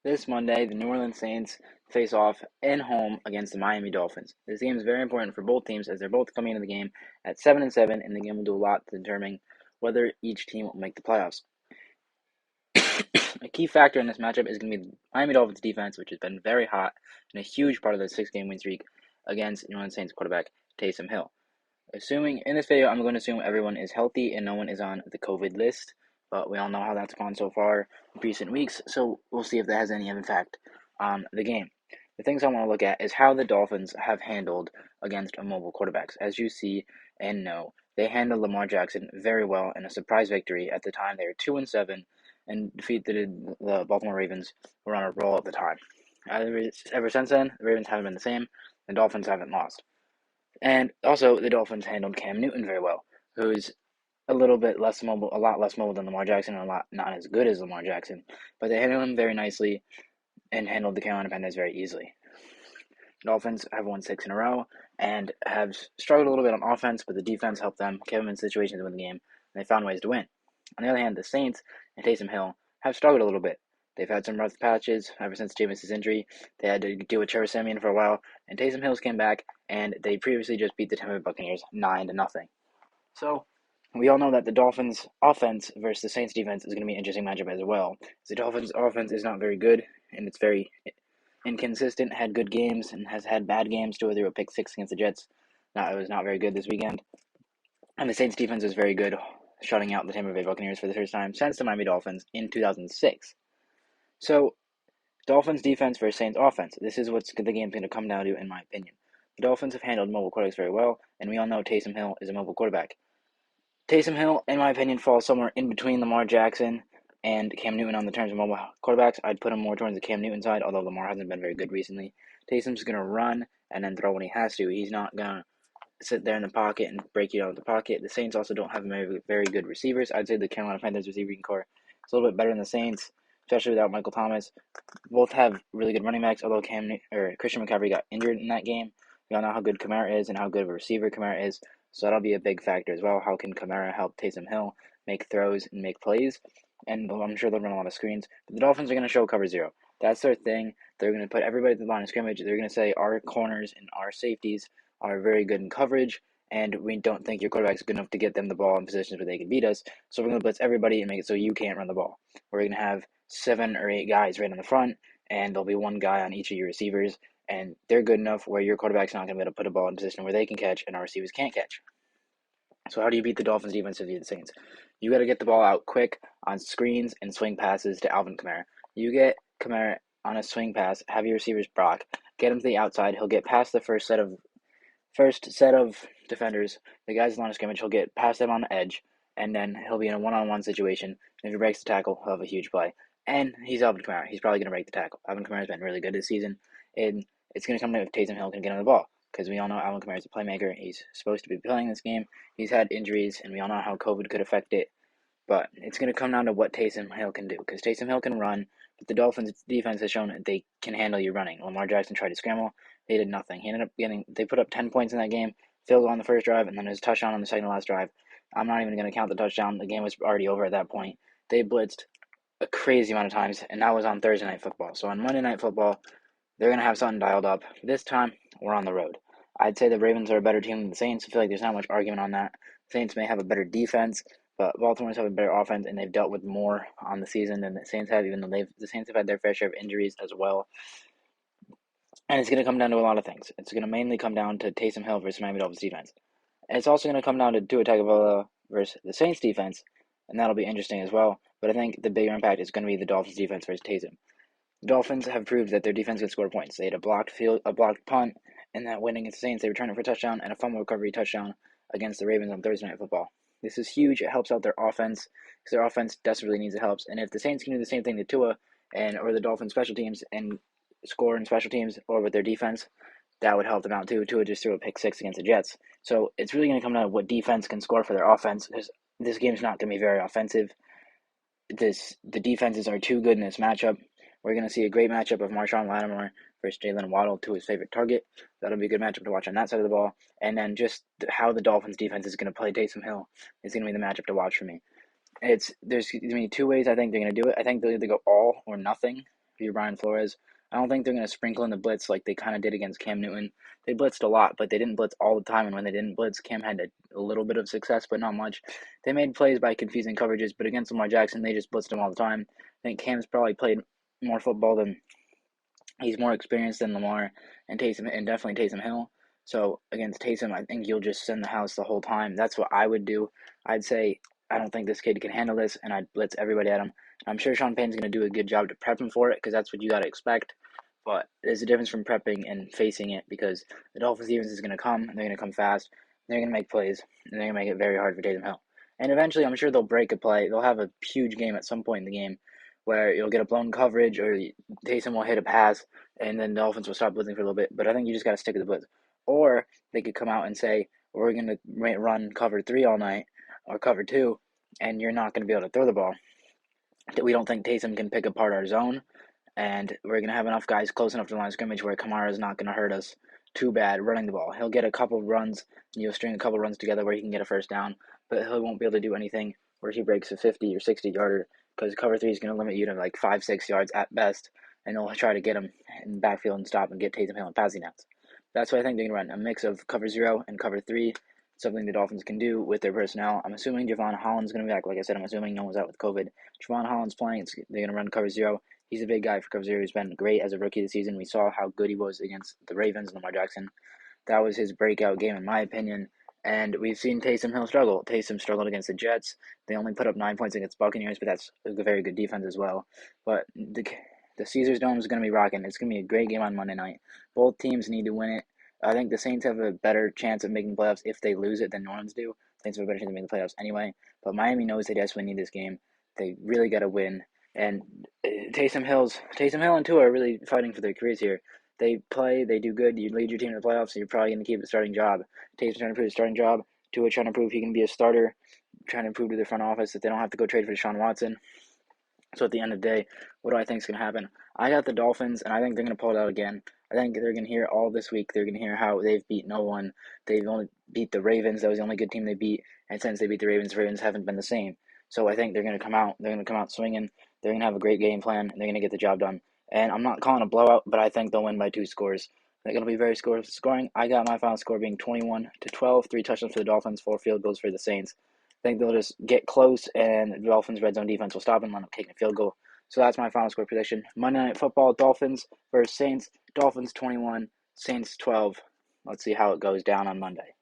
This Monday, the New Orleans Saints face off in home against the Miami Dolphins. This game is very important for both teams as they're both coming into the game at 7-7, and the game will do a lot to determine whether each team will make the playoffs. A key factor in this matchup is going to be the Miami Dolphins defense, which has been very hot and a huge part of the 6-game win streak against New Orleans Saints quarterback Taysom Hill. Assuming in this video, I'm going to assume everyone is healthy and no one is on the COVID list, but we all know how that's gone so far in recent weeks, so we'll see if that has any impact on the game. The things I want to look at is how the Dolphins have handled against mobile quarterbacks. As you see and know, they handled Lamar Jackson very well in a surprise victory. At the time, they were 2-7 and defeated the Baltimore Ravens, who were on a roll at the time. Ever since then, the Ravens haven't been the same, the Dolphins haven't lost. And also, the Dolphins handled Cam Newton very well, who's a lot less mobile than Lamar Jackson, and not as good as Lamar Jackson. But they handled him very nicely and handled the Carolina Panthers very easily. The Dolphins have won 6 in a row and have struggled a little bit on offense, but the defense helped them, kept them in situations to win the game, and they found ways to win. On the other hand, the Saints and Taysom Hill have struggled a little bit. They've had some rough patches ever since Jameis's injury. They had to deal with Trevor Siemian for a while, and Taysom Hills came back, and they previously just beat the Tampa Bay Buccaneers 9-0. So we all know that the Dolphins' offense versus the Saints' defense is going to be an interesting matchup as well. The Dolphins' offense is not very good, and it's very inconsistent. Had good games and has had bad games too. They were pick 6 against the Jets. It was not very good this weekend. And the Saints' defense is very good, shutting out the Tampa Bay Buccaneers for the first time since the Miami Dolphins in 2006. So, Dolphins defense versus Saints offense. This is what the game's going to come down to, in my opinion. The Dolphins have handled mobile quarterbacks very well, and we all know Taysom Hill is a mobile quarterback. Taysom Hill, in my opinion, falls somewhere in between Lamar Jackson and Cam Newton on the terms of mobile quarterbacks. I'd put him more towards the Cam Newton side, although Lamar hasn't been very good recently. Taysom's going to run and then throw when he has to. He's not going to sit there in the pocket and break you out of the pocket. The Saints also don't have very, very good receivers. I'd say the Carolina Panthers receiving core is a little bit better than the Saints, especially without Michael Thomas. Both have really good running backs, although Christian McCaffrey got injured in that game. We all know how good Kamara is and how good of a receiver Kamara is, so that'll be a big factor as well. How can Kamara help Taysom Hill make throws and make plays? And I'm sure they'll run a lot of screens. But the Dolphins are going to show cover zero. That's their thing. They're going to put everybody at the line of scrimmage. They're going to say our corners and our safeties are very good in coverage, and we don't think your quarterback's good enough to get them the ball in positions where they can beat us. So we're going to blitz everybody and make it so you can't run the ball. We're going to have 7 or 8 guys right in the front, and there'll be one guy on each of your receivers, and they're good enough where your quarterback's not going to be able to put a ball in a position where they can catch and our receivers can't catch. So how do you beat the Dolphins' defense if you the Saints? You got to get the ball out quick on screens and swing passes to Alvin Kamara. You get Kamara on a swing pass, have your receivers block, get him to the outside. He'll get past the first set of defenders, the guys in the line of scrimmage. He'll get past them on the edge, and then he'll be in a one-on-one situation. And if he breaks the tackle, he'll have a huge play. And he's Alvin Kamara. He's probably going to break the tackle. Alvin Kamara's been really good this season, and it's going to come down if Taysom Hill can get on the ball, because we all know Alvin Kamara is a playmaker. He's supposed to be playing this game. He's had injuries, and we all know how COVID could affect it. But it's going to come down to what Taysom Hill can do, because Taysom Hill can run, but the Dolphins' defense has shown that they can handle you running. Lamar Jackson tried to scramble. They did nothing. They put up 10 points in that game, field goal on the first drive, and then his touchdown on the second to last drive. I'm not even going to count the touchdown. The game was already over at that point. They blitzed a crazy amount of times, and that was on Thursday Night Football. So on Monday Night Football, they're going to have something dialed up. This time, we're on the road. I'd say the Ravens are a better team than the Saints. I feel like there's not much argument on that. The Saints may have a better defense, but Baltimore's have a better offense, and they've dealt with more on the season than the Saints have, even though the Saints have had their fair share of injuries as well. And it's going to come down to a lot of things. It's going to mainly come down to Taysom Hill versus Miami Dolphins defense. And it's also going to come down to Tua Tagovailoa versus the Saints defense, and that'll be interesting as well. But I think the bigger impact is going to be the Dolphins defense versus Taysom. The Dolphins have proved that their defense can score points. They had a blocked punt, and that win against the Saints, they returned it for a touchdown and a fumble recovery touchdown against the Ravens on Thursday Night Football. This is huge. It helps out their offense, because their offense desperately needs the help. And if the Saints can do the same thing to Tua or the Dolphins special teams and score in special teams or with their defense, that would help them out too. Tua just threw a pick 6 against the Jets. So it's really going to come down to what defense can score for their offense. This game's not going to be very offensive. The defenses are too good in this matchup. We're going to see a great matchup of Marshawn Lattimore versus Jalen Waddle, to his favorite target. That'll be a good matchup to watch on that side of the ball. And then just how the Dolphins defense is going to play Taysom Hill is going to be the matchup to watch for me. There's going to be 2 ways I think they're going to do it. I think they'll either go all or nothing if you're Brian Flores. I don't think they're going to sprinkle in the blitz like they kind of did against Cam Newton. They blitzed a lot, but they didn't blitz all the time. And when they didn't blitz, Cam had a little bit of success, but not much. They made plays by confusing coverages, but against Lamar Jackson, they just blitzed him all the time. I think Cam's probably played more football than he's more experienced than Lamar and Taysom, and definitely Taysom Hill. So against Taysom, I think you'll just send the house the whole time. That's what I would do. I'd say I don't think this kid can handle this, and I'd blitz everybody at him. I'm sure Sean Payton's going to do a good job to prep him for it because that's what you got to expect. But there's a difference from prepping and facing it because the Dolphins defense is going to come, and they're going to come fast, and they're going to make plays, and they're going to make it very hard for Taysom Hill. And eventually, I'm sure they'll break a play. They'll have a huge game at some point in the game where you'll get a blown coverage or Taysom will hit a pass, and then the Dolphins will stop blitzing for a little bit. But I think you just got to stick with the blitz. Or they could come out and say, we're going to run cover 3 all night or cover 2, and you're not going to be able to throw the ball. We don't think Taysom can pick apart our zone, and we're going to have enough guys close enough to the line of scrimmage where Kamara's not going to hurt us too bad running the ball. He'll get a couple runs, and you'll string a couple runs together where he can get a first down, but he won't be able to do anything where he breaks a 50 or 60 yarder because cover 3 is going to limit you to like 5-6 yards at best, and they'll try to get him in the backfield and stop and get Taysom Hill in passing downs. That's why I think they're going to run a mix of cover 0 and cover 3, something the Dolphins can do with their personnel. I'm assuming Javon Holland's going to be back. Like I said, I'm assuming no one's out with COVID. Javon Holland's playing. They're going to run cover 0. He's a big guy for cover 0. He's been great as a rookie this season. We saw how good he was against the Ravens and Lamar Jackson. That was his breakout game, in my opinion. And we've seen Taysom Hill struggle. Taysom struggled against the Jets. They only put up 9 points against Buccaneers, but that's a very good defense as well. But the Caesars Dome is going to be rocking. It's going to be a great game on Monday night. Both teams need to win it. I think the Saints have a better chance of making the playoffs if they lose it than New Orleans do. Saints have a better chance of making the playoffs anyway. But Miami knows they desperately need this game. They really got to win. And Taysom Hill and Tua are really fighting for their careers here. They play, they do good. You lead your team to the playoffs, so you're probably going to keep the starting job. Taysom's trying to prove his starting job. Tua trying to prove he can be a starter. Trying to prove to the front office that they don't have to go trade for Deshaun Watson. So at the end of the day, what do I think is going to happen? I got the Dolphins, and I think they're going to pull it out again. I think they're going to hear all this week. They're going to hear how they've beat no one. They've only beat the Ravens. That was the only good team they beat. And since they beat the Ravens haven't been the same. So I think they're going to come out. They're going to come out swinging. They're going to have a great game plan. And they're going to get the job done. And I'm not calling a blowout, but I think they'll win by 2 scores. They're going to be very scoring. I got my final score being 21-12, 3 touchdowns for the Dolphins, 4 field goals for the Saints. I think they'll just get close, and the Dolphins' red zone defense will stop and end up taking a field goal. So that's my final score prediction. Monday Night Football, Dolphins versus Saints. Dolphins 21, Saints 12. Let's see how it goes down on Monday.